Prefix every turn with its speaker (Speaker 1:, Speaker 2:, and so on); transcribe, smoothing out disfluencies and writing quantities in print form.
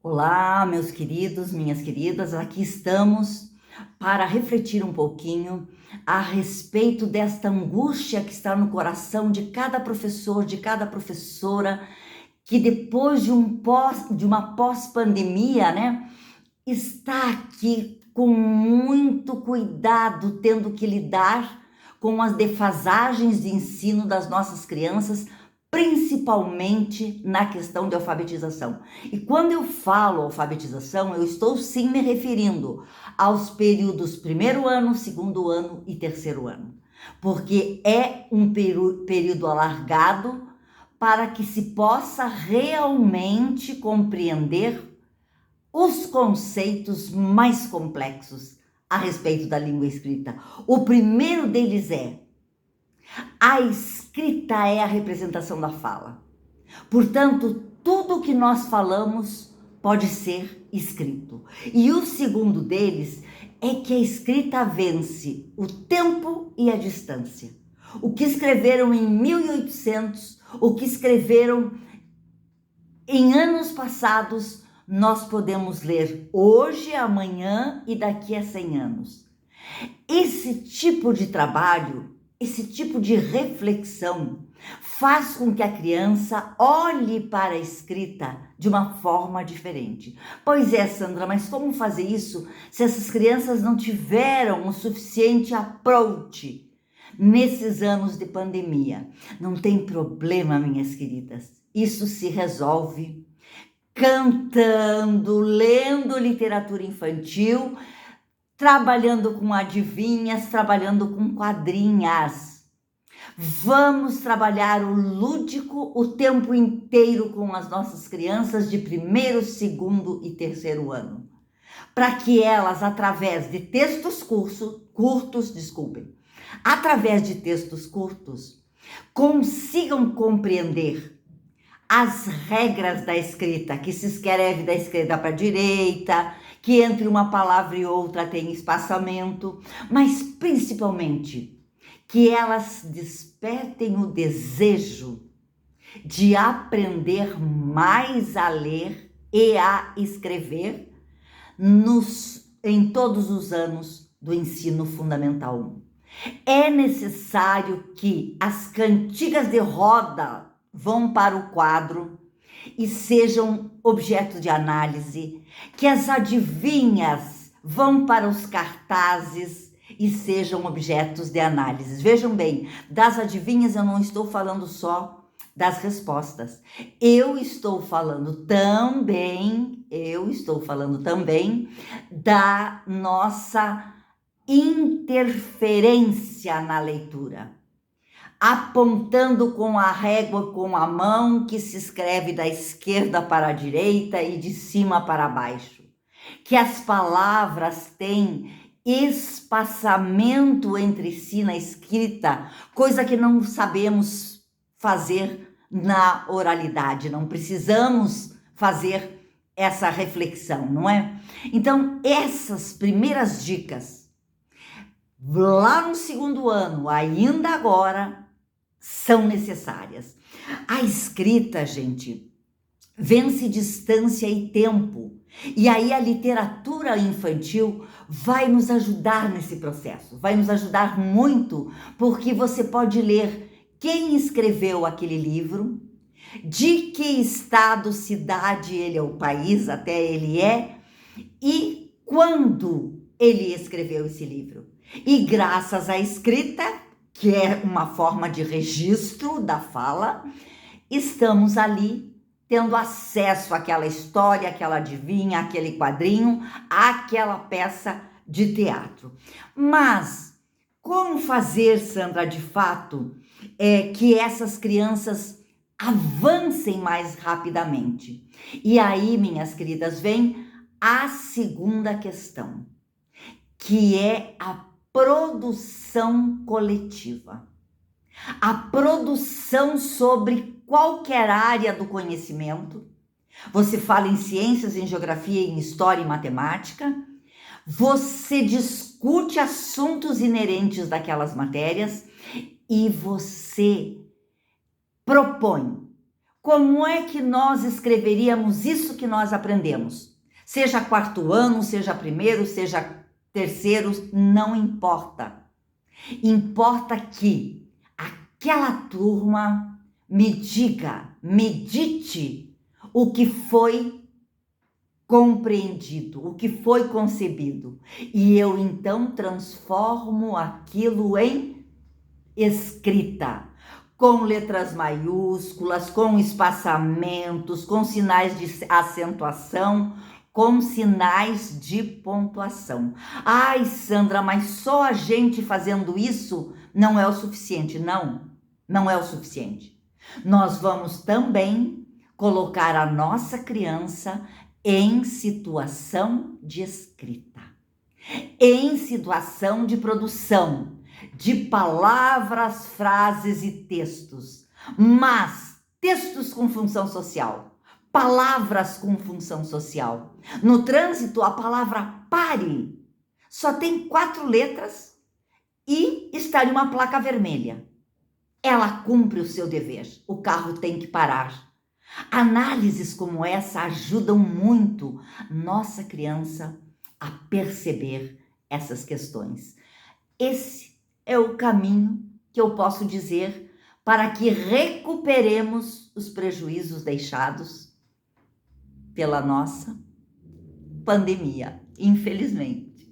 Speaker 1: Olá, meus queridos, minhas queridas, aqui estamos para refletir um pouquinho a respeito desta angústia que está no coração de cada professor, de cada professora, que depois de uma pós-pandemia, né, está aqui com muito cuidado, tendo que lidar com as defasagens de ensino das nossas crianças, principalmente na questão de alfabetização. E quando eu falo alfabetização, eu estou sim me referindo aos períodos primeiro ano, segundo ano e terceiro ano, porque é um período alargado para que se possa realmente compreender os conceitos mais complexos a respeito da língua escrita. O primeiro deles é: a escrita é a representação da fala. Portanto, tudo que nós falamos pode ser escrito. E o segundo deles é que a escrita vence o tempo e a distância. O que escreveram em 1800, o que escreveram em anos passados, nós podemos ler hoje, amanhã e daqui a 100 anos. Esse tipo de trabalho, esse tipo de reflexão faz com que a criança olhe para a escrita de uma forma diferente. Pois é, Sandra, mas como fazer isso se essas crianças não tiveram o suficiente approach nesses anos de pandemia? Não tem problema, minhas queridas. Isso se resolve cantando, lendo literatura infantil, trabalhando com adivinhas, trabalhando com quadrinhas. Vamos trabalhar o lúdico o tempo inteiro com as nossas crianças de primeiro, segundo e terceiro ano, para que elas, através de através de textos curtos, consigam compreender as regras da escrita, que se escreve da esquerda para a direita, que entre uma palavra e outra tem espaçamento, mas principalmente que elas despertem o desejo de aprender mais a ler e a escrever em todos os anos do ensino fundamental 1. É necessário que as cantigas de roda vão para o quadro e sejam objeto de análise, que as adivinhas vão para os cartazes e sejam objetos de análise. Vejam bem, das adivinhas eu não estou falando só das respostas. Eu estou falando também da nossa interferência na leitura, apontando com a régua, com a mão, que se escreve da esquerda para a direita e de cima para baixo. Que as palavras têm espaçamento entre si na escrita, coisa que não sabemos fazer na oralidade, não precisamos fazer essa reflexão, não é? Então, essas primeiras dicas, lá no segundo ano, ainda agora, são necessárias. A escrita, gente, vence distância e tempo. E aí a literatura infantil vai nos ajudar nesse processo, vai nos ajudar muito, porque você pode ler quem escreveu aquele livro, de que estado, cidade ele é, o país até ele é, e quando ele escreveu esse livro. E graças à escrita, que é uma forma de registro da fala, estamos ali tendo acesso àquela história, àquela adivinha, àquele quadrinho, àquela peça de teatro. Mas como fazer, Sandra, de fato, que essas crianças avancem mais rapidamente? E aí, minhas queridas, vem a segunda questão, que é a produção coletiva. A produção sobre qualquer área do conhecimento. Você fala em ciências, em geografia, em história e matemática. Você discute assuntos inerentes daquelas matérias e você propõe Como é que nós escreveríamos isso que nós aprendemos? Seja quarto ano, seja primeiro, seja terceiro, não importa. Importa que aquela turma me diga, medite o que foi compreendido, o que foi concebido. E eu então transformo aquilo em escrita, com letras maiúsculas, com espaçamentos, com sinais de acentuação, com sinais de pontuação. Ai, Sandra, mas só a gente fazendo isso não é o suficiente. Não, não é o suficiente. Nós vamos também colocar a nossa criança em situação de escrita, em situação de produção de palavras, frases e textos, mas textos com função social, palavras com função social. No trânsito, a palavra pare só tem 4 letras e está em uma placa vermelha. Ela cumpre o seu dever, o carro tem que parar. Análises como essa ajudam muito nossa criança a perceber essas questões. Esse é o caminho que eu posso dizer para que recuperemos os prejuízos deixados pela nossa pandemia, infelizmente.